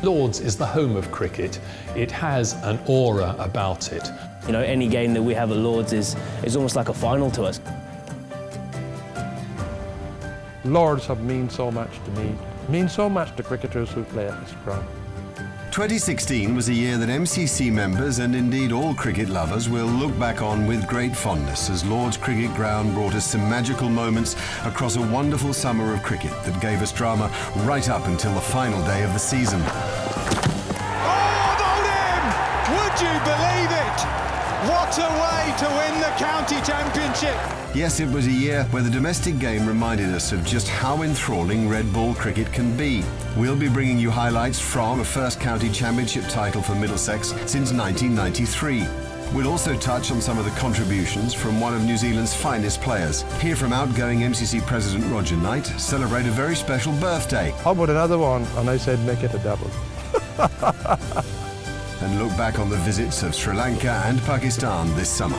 Lords is the home of cricket. It has an aura about it. You know, any game that we have at Lords is almost like a final to us. Lords have mean so much to me, mean so much to cricketers who play at this ground. 2016 was a year that MCC members and indeed all cricket lovers will look back on with great fondness, as Lord's Cricket Ground brought us some magical moments across a wonderful summer of cricket that gave us drama right up until the final day of the season. Oh, bowled in! Would you believe it? What a way to win the county championship! Yes, it was a year where the domestic game reminded us of just how enthralling red ball cricket can be. We'll be bringing you highlights from a first county championship title for Middlesex since 1993. We'll also touch on some of the contributions from one of New Zealand's finest players. Hear from outgoing MCC President Roger Knight celebrate a very special birthday. How about another one? And I said, make it a double. And look back on the visits of Sri Lanka and Pakistan this summer.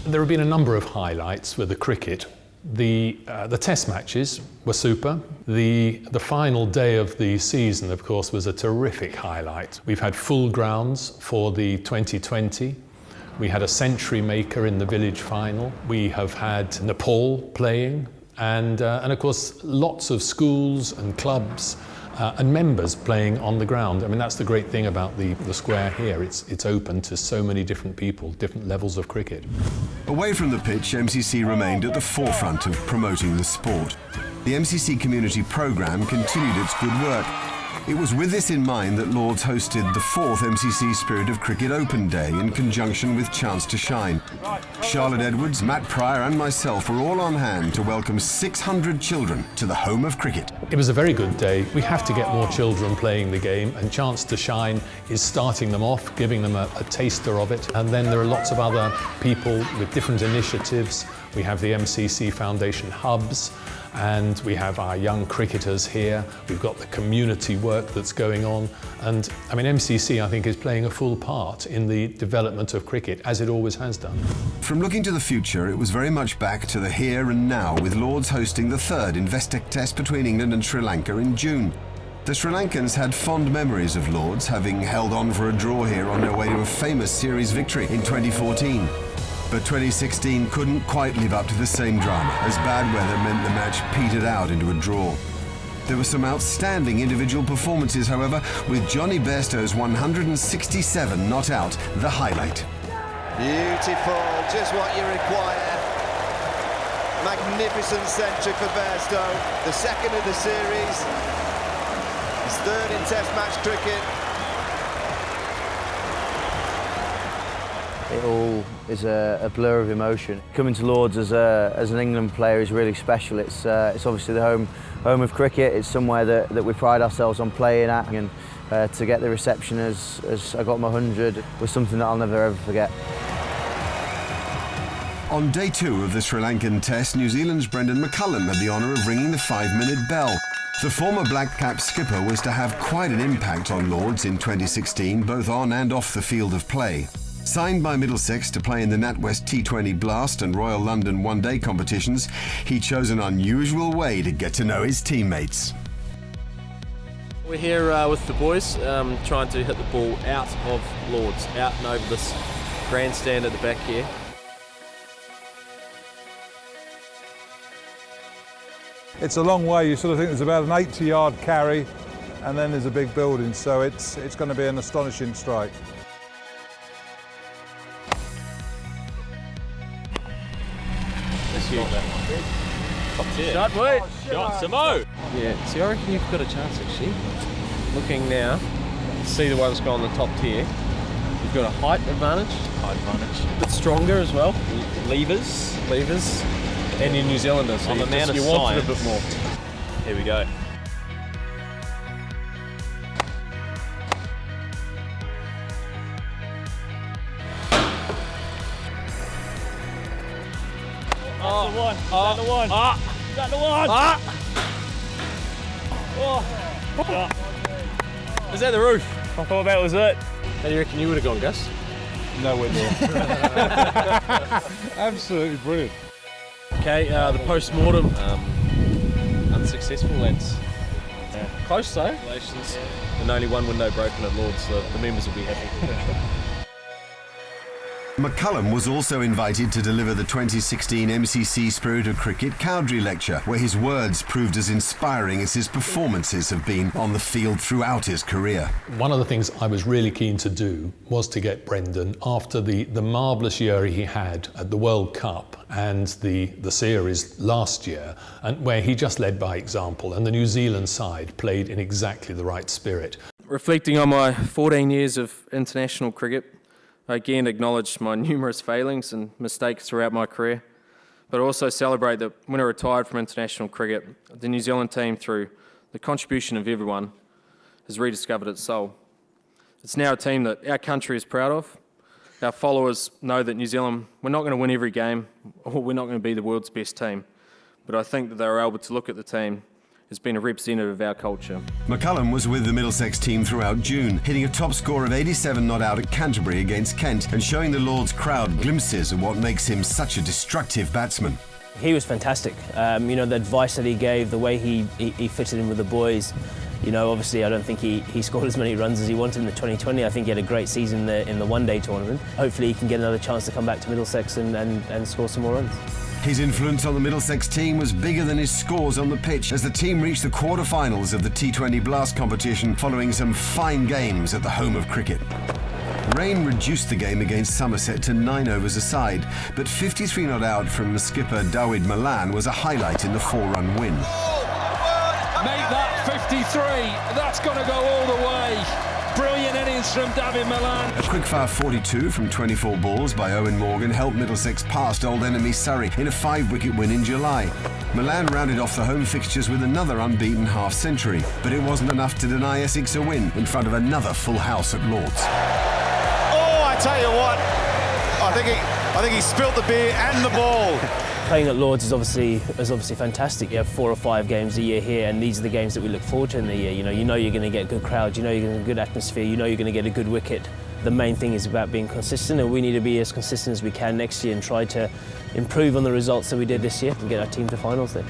There have been a number of highlights with the cricket. The test matches were super. The final day of the season, of course, was a terrific highlight. We've had full grounds for the 2020. We had a century maker in the village final. We have had Nepal playing, and of course, lots of schools and clubs and members playing on the ground. I mean, that's the great thing about the square here. It's open to so many different people, different levels of cricket. Away from the pitch, MCC remained at the forefront of promoting the sport. The MCC community programme continued its good work. It was with this in mind that Lords hosted the 4th MCC Spirit of Cricket Open Day in conjunction with Chance to Shine. Charlotte Edwards, Matt Pryor and myself were all on hand to welcome 600 children to the home of cricket. It was a very good day. We have to get more children playing the game, and Chance to Shine is starting them off, giving them a taster of it. And then there are lots of other people with different initiatives. We have the MCC Foundation hubs, and we have our young cricketers here. We've got the community work that's going on. And I mean, MCC, I think, is playing a full part in the development of cricket, as it always has done. From looking to the future, it was very much back to the here and now, with Lords hosting the 3rd Investec Test between England and Sri Lanka in June. The Sri Lankans had fond memories of Lords, having held on for a draw here on their way to a famous series victory in 2014. But 2016 couldn't quite live up to the same drama, as bad weather meant the match petered out into a draw. There were some outstanding individual performances, however, with Johnny Bairstow's 167 not out the highlight. Beautiful, just what you require. Magnificent century for Bairstow, the 2nd of the series, his 3rd in Test match cricket. It all is a blur of emotion. Coming to Lords as an England player is really special. It's obviously the home of cricket. It's somewhere that we pride ourselves on playing at, and to get the reception as I got my 100 was something that I'll never ever forget. On day 2 of the Sri Lankan Test, New Zealand's Brendon McCullum had the honour of ringing the 5-minute bell. The former black cap skipper was to have quite an impact on Lords in 2016, both on and off the field of play. Signed by Middlesex to play in the NatWest T20 Blast and Royal London one-day competitions, he chose an unusual way to get to know his teammates. We're here with the boys, trying to hit the ball out of Lords, out and over this grandstand at the back here. It's a long way. You sort of think there's about an 80-yard carry, and then there's a big building, so it's going to be an astonishing strike. Top tier. Shot, wait. Shot, Samo. Yeah, see, I reckon you've got a chance actually. Looking now, see the one's gone the top tier. You've got a height advantage. A bit stronger as well. Levers. And you're New Zealander, so you want it a bit more. Here we go. That's the one. Is that the one? Is that the one? Oh. Is that the roof? I thought that was it. How do you reckon you would have gone, Gus? Nowhere near. Absolutely brilliant. Okay, the post-mortem, unsuccessful, lads. Close though. Congratulations. And only one window broken at Lords, so the members will be happy. McCullum was also invited to deliver the 2016 MCC Spirit of Cricket Cowdrey Lecture, where his words proved as inspiring as his performances have been on the field throughout his career. One of the things I was really keen to do was to get Brendon, after the marvellous year he had at the World Cup and the series last year, and where he just led by example, and the New Zealand side played in exactly the right spirit. Reflecting on my 14 years of international cricket, I again acknowledge my numerous failings and mistakes throughout my career, but also celebrate that when I retired from international cricket, the New Zealand team, through the contribution of everyone, has rediscovered its soul. It's now a team that our country is proud of. Our followers know that New Zealand, we're not going to win every game, or we're not going to be the world's best team, but I think that they were able to look at the team has been a representative of our culture. McCullum was with the Middlesex team throughout June, hitting a top score of 87 not out at Canterbury against Kent and showing the Lords crowd glimpses of what makes him such a destructive batsman. He was fantastic. You know, the advice that he gave, the way he fitted in with the boys. You know, obviously I don't think he scored as many runs as he wanted in the 2020. I think he had a great season in the one-day tournament. Hopefully he can get another chance to come back to Middlesex and score some more runs. His influence on the Middlesex team was bigger than his scores on the pitch as the team reached the quarter-finals of the T20 Blast competition following some fine games at the home of cricket. Rain reduced the game against Somerset to 9 overs a side, but 53 not out from skipper Dawid Malan was a highlight in the 4-run win. Make that 53, that's going to go all the way. Brilliant innings from Dawid Malan. A quick-fire 42 from 24 balls by Owen Morgan helped Middlesex past old enemy Surrey in a 5-wicket win in July. Milan rounded off the home fixtures with another unbeaten half-century, but it wasn't enough to deny Essex a win in front of another full house at Lords. Oh, I tell you what, I think he spilt the beer and the ball. Playing at Lords is obviously fantastic. You have 4 or 5 games a year here, and these are the games that we look forward to in the year. You know you're going to get good crowds, you know you're going to get a good atmosphere, you know you're going to get a good wicket. The main thing is about being consistent, and we need to be as consistent as we can next year and try to improve on the results that we did this year and get our team to finals there.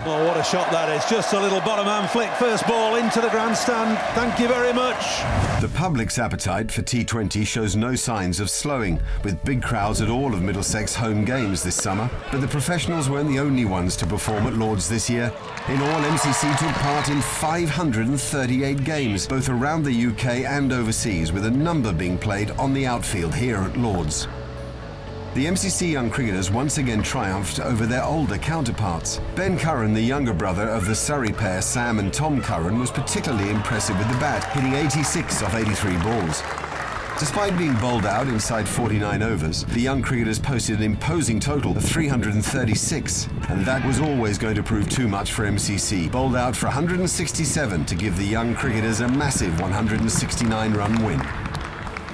Oh, what a shot that is. Just a little bottom hand flick. First ball into the grandstand. Thank you very much. The public's appetite for T20 shows no signs of slowing, with big crowds at all of Middlesex home games this summer. But the professionals weren't the only ones to perform at Lords this year. In all, MCC took part in 538 games, both around the UK and overseas, with a number being played on the outfield here at Lords. The MCC young cricketers once again triumphed over their older counterparts. Ben Curran, the younger brother of the Surrey pair Sam and Tom Curran, was particularly impressive with the bat, hitting 86 off 83 balls. Despite being bowled out inside 49 overs, the young cricketers posted an imposing total of 336, and that was always going to prove too much for MCC, bowled out for 167 to give the young cricketers a massive 169-run win.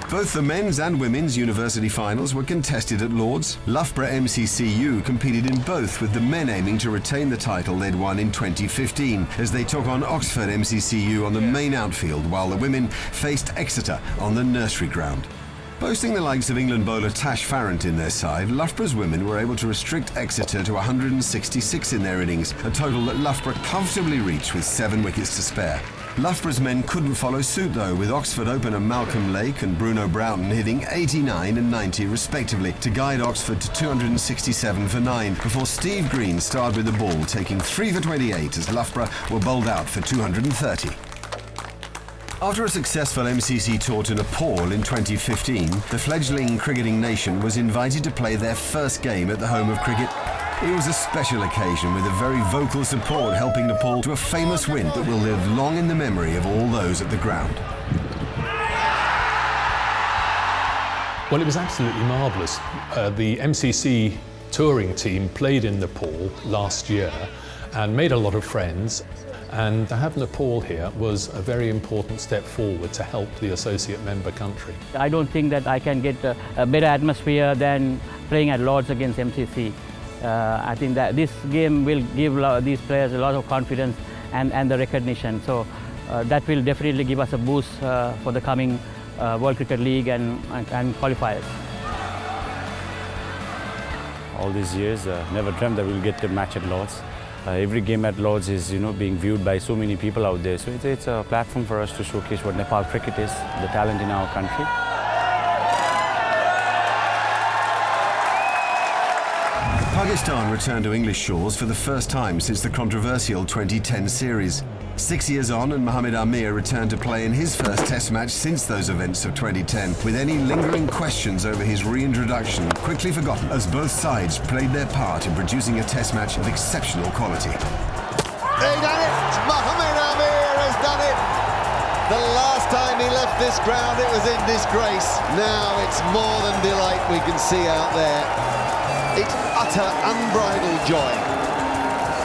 Both the men's and women's university finals were contested at Lords. Loughborough MCCU competed in both, with the men aiming to retain the title they'd won in 2015, as they took on Oxford MCCU on the main outfield, while the women faced Exeter on the nursery ground. Boasting the likes of England bowler Tash Farrant in their side, Loughborough's women were able to restrict Exeter to 166 in their innings, a total that Loughborough comfortably reached with 7 wickets to spare. Loughborough's men couldn't follow suit though, with Oxford opener Malcolm Lake and Bruno Broughton hitting 89 and 90 respectively to guide Oxford to 267 for 9, before Steve Green starred with the ball, taking 3 for 28 as Loughborough were bowled out for 230. After a successful MCC tour to Nepal in 2015, the fledgling cricketing nation was invited to play their first game at the home of cricket. It was a special occasion, with a very vocal support helping Nepal to a famous win that will live long in the memory of all those at the ground. Well, it was absolutely marvellous. The MCC touring team played in Nepal last year and made a lot of friends. And to have Nepal here was a very important step forward to help the associate member country. I don't think that I can get a better atmosphere than playing at Lords against MCC. I think that this game will give these players a lot of confidence and the recognition. So that will definitely give us a boost for the coming World Cricket League and qualifiers. All these years, never dreamt that we'll get the match at Lords. Every game at Lord's is, being viewed by so many people out there. So it's a platform for us to showcase what Nepal cricket is, the talent in our country. Pakistan returned to English shores for the first time since the controversial 2010 series. 6 years on, and Mohamed Amir returned to play in his first Test match since those events of 2010, with any lingering questions over his reintroduction quickly forgotten as both sides played their part in producing a Test match of exceptional quality. They done it! Mohamed Amir has done it! The last time he left this ground, it was in disgrace. Now it's more than delight we can see out there. It's utter, unbridled joy.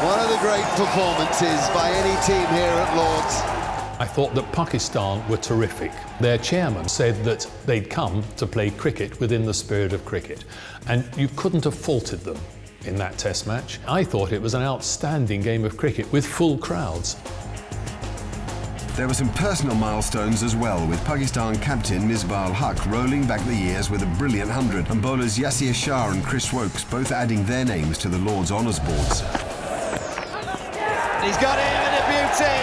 One of the great performances by any team here at Lord's. I thought that Pakistan were terrific. Their chairman said that they'd come to play cricket within the spirit of cricket, and you couldn't have faulted them in that Test match. I thought it was an outstanding game of cricket with full crowds. There were some personal milestones as well, with Pakistan captain Misbah-ul-Haq rolling back the years with a brilliant 100, and bowlers Yasir Shah and Chris Woakes both adding their names to the Lord's honours boards. He's got him in a beauty.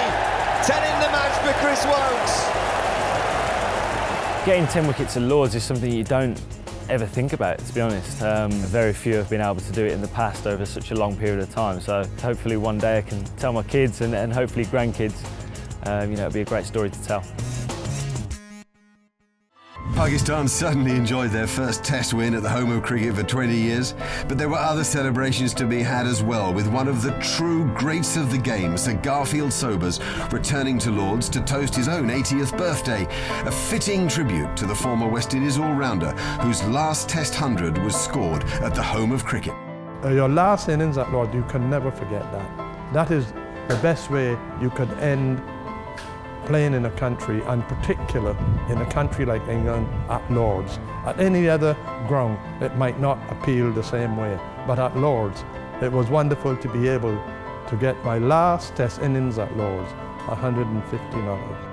10 in the match for Chris Woakes. Getting 10 wickets at Lord's is something you don't ever think about, to be honest. Very few have been able to do it in the past over such a long period of time. So hopefully one day I can tell my kids and hopefully grandkids. It'll be a great story to tell. Pakistan certainly enjoyed their first Test win at the home of cricket for 20 years, but there were other celebrations to be had as well, with one of the true greats of the game, Sir Garfield Sobers, returning to Lord's to toast his own 80th birthday, a fitting tribute to the former West Indies all-rounder whose last Test 100 was scored at the home of cricket. Your last innings at Lord's, you can never forget that. That is the best way you could end playing in a country, and particular in a country like England at Lord's. At any other ground, it might not appeal the same way, but at Lord's, it was wonderful to be able to get my last Test innings at Lord's, 150 not out.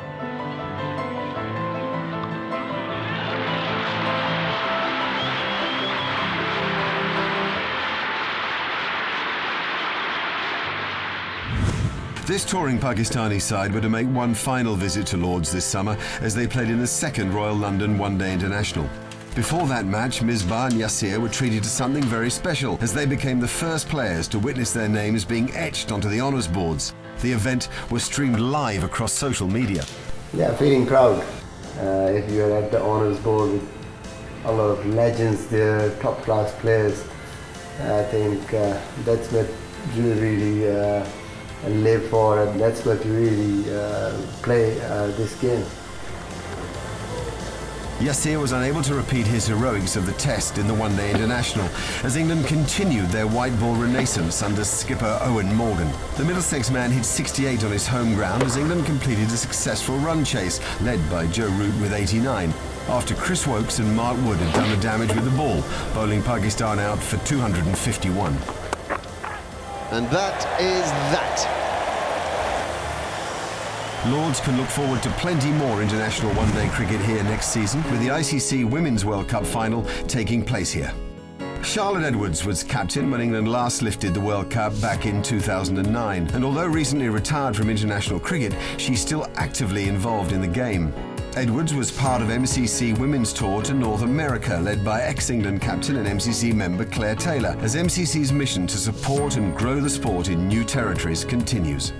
This touring Pakistani side were to make one final visit to Lord's this summer as they played in the second Royal London One-Day International. Before that match, Misbah and Yasir were treated to something very special as they became the first players to witness their names being etched onto the honours boards. The event was streamed live across social media. Yeah, feeling proud. If you're at the honours board with a lot of legends there, top class players, I think that's what you really live for, and that's what you really play this game. Yasir was unable to repeat his heroics of the Test in the One-Day International as England continued their white ball renaissance under skipper Owen Morgan. The Middlesex man hit 68 on his home ground as England completed a successful run chase, led by Joe Root with 89, after Chris Woakes and Mark Wood had done the damage with the ball, bowling Pakistan out for 251. And that is that. Lord's can look forward to plenty more international one-day cricket here next season, with the ICC Women's World Cup final taking place here. Charlotte Edwards was captain when England last lifted the World Cup back in 2009, and although recently retired from international cricket, she's still actively involved in the game. Edwards was part of MCC Women's Tour to North America, led by ex-England captain and MCC member Claire Taylor, as MCC's mission to support and grow the sport in new territories continues.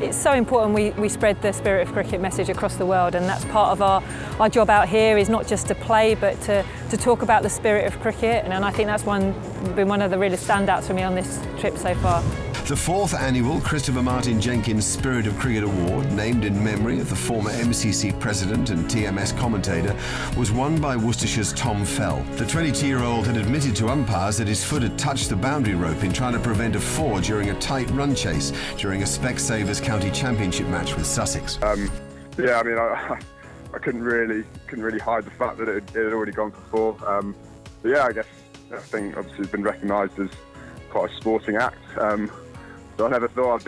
It's so important we spread the spirit of cricket message across the world, and that's part of our job out here, is not just to play but to talk about the spirit of cricket, and I think that's been one of the really standouts for me on this trip so far. The 4th annual Christopher Martin Jenkins Spirit of Cricket Award, named in memory of the former MCC president and TMS commentator, was won by Worcestershire's Tom Fell. The 22-year-old had admitted to umpires that his foot had touched the boundary rope in trying to prevent a 4 during a tight run chase during a Specsavers County Championship match with Sussex. Yeah, I mean, I couldn't really hide the fact that it had already gone for 4. But yeah, I guess that thing obviously has been recognised as quite a sporting act. So I never thought I'd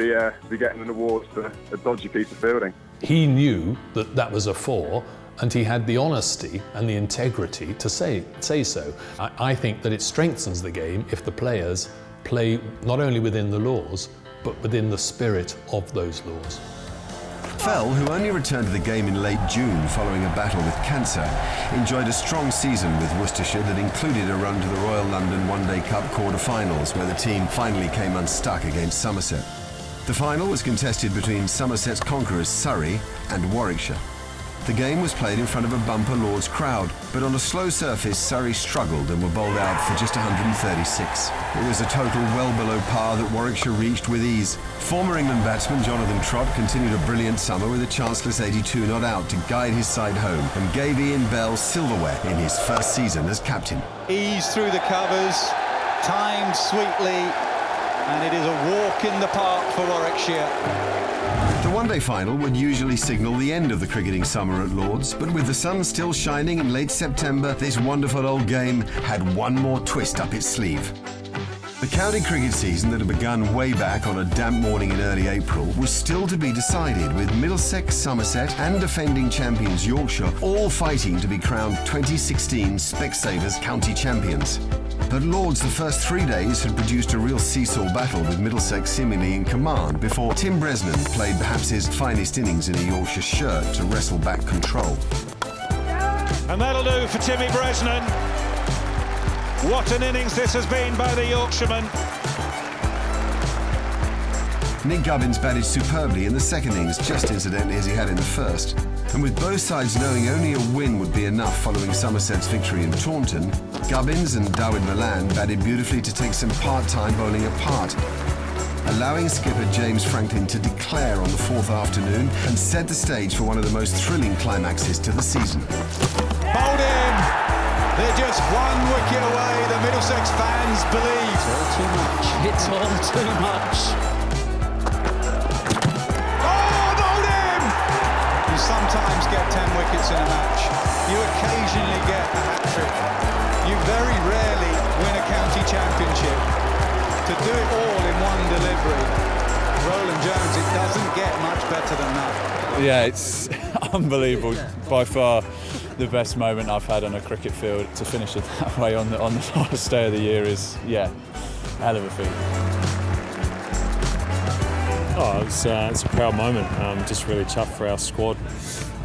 be getting an award for a dodgy piece of fielding. He knew that that was a 4, and he had the honesty and the integrity to say so. I think that it strengthens the game if the players play not only within the laws, but within the spirit of those laws. Fell, who only returned to the game in late June following a battle with cancer, enjoyed a strong season with Worcestershire that included a run to the Royal London One Day Cup quarter-finals, where the team finally came unstuck against Somerset. The final was contested between Somerset's conquerors Surrey and Warwickshire. The game was played in front of a bumper Lords crowd, but on a slow surface Surrey struggled and were bowled out for just 136. It was a total well below par that Warwickshire reached with ease. Former England batsman Jonathan Trott continued a brilliant summer with a chanceless 82 not out to guide his side home, and gave Ian Bell silverware in his first season as captain. Ease through the covers, timed sweetly, and it is a walk in the park for Warwickshire. The one-day final would usually signal the end of the cricketing summer at Lords, but with the sun still shining in late September, this wonderful old game had one more twist up its sleeve. The county cricket season that had begun way back on a damp morning in early April was still to be decided, with Middlesex, Somerset and defending champions Yorkshire all fighting to be crowned 2016 Specsavers County Champions. At Lords, the first 3 days had produced a real seesaw battle, with Middlesex seemingly in command, before Tim Brendon played perhaps his finest innings in a Yorkshire shirt to wrestle back control. And that'll do for Timmy Brendon. What an innings this has been by the Yorkshireman. Nick Gubbins batted superbly in the second innings, just incidentally as he had in the first. And with both sides knowing only a win would be enough following Somerset's victory in Taunton, Gubbins and Dawid Malan batted beautifully to take some part-time bowling apart, allowing skipper James Franklin to declare on the fourth afternoon and set the stage for one of the most thrilling climaxes to the season. Bowled in! They're just one wicket away, the Middlesex fans believe. It's all too much. It's all too much. Oh, bowled in! You sometimes get 10 wickets in a match. You occasionally get a hat-trick. You very rarely win a county championship. To do it all in one delivery, Roland Jones, it doesn't get much better than that. Yeah, it's unbelievable. By far the best moment I've had on a cricket field. To finish it that way on the last day of the year is, yeah, a hell of a feeling. Oh, it's a proud moment. Just really chuffed for our squad,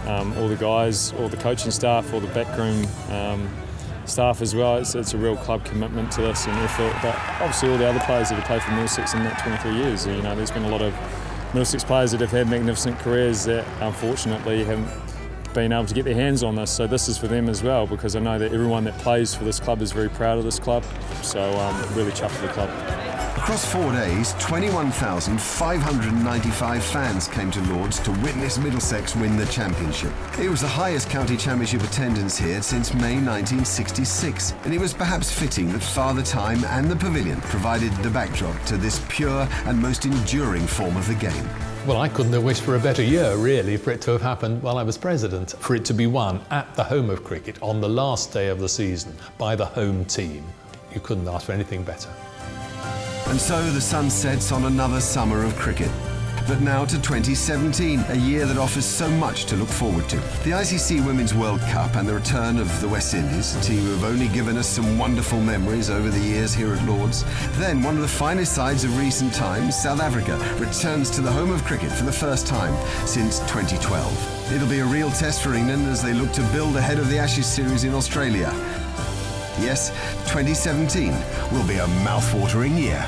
all the guys, all the coaching staff, all the backroom staff as well. It's a real club commitment to this and effort. But obviously all the other players that have played for Middlesex in that 23 years. You know, there's been a lot of Middlesex players that have had magnificent careers that unfortunately haven't been able to get their hands on this. So this is for them as well, because I know that everyone that plays for this club is very proud of this club. So really chuffed for the club. Across 4 days, 21,595 fans came to Lords to witness Middlesex win the championship. It was the highest county championship attendance here since May 1966, and it was perhaps fitting that Father Time and the pavilion provided the backdrop to this pure and most enduring form of the game. Well, I couldn't have wished for a better year, really, for it to have happened while I was president. For it to be won at the home of cricket on the last day of the season by the home team. You couldn't ask for anything better. And so the sun sets on another summer of cricket. But now to 2017, a year that offers so much to look forward to. The ICC Women's World Cup and the return of the West Indies, a team who have only given us some wonderful memories over the years here at Lords. Then one of the finest sides of recent times, South Africa, returns to the home of cricket for the first time since 2012. It'll be a real test for England as they look to build ahead of the Ashes series in Australia. Yes, 2017 will be a mouth-watering year.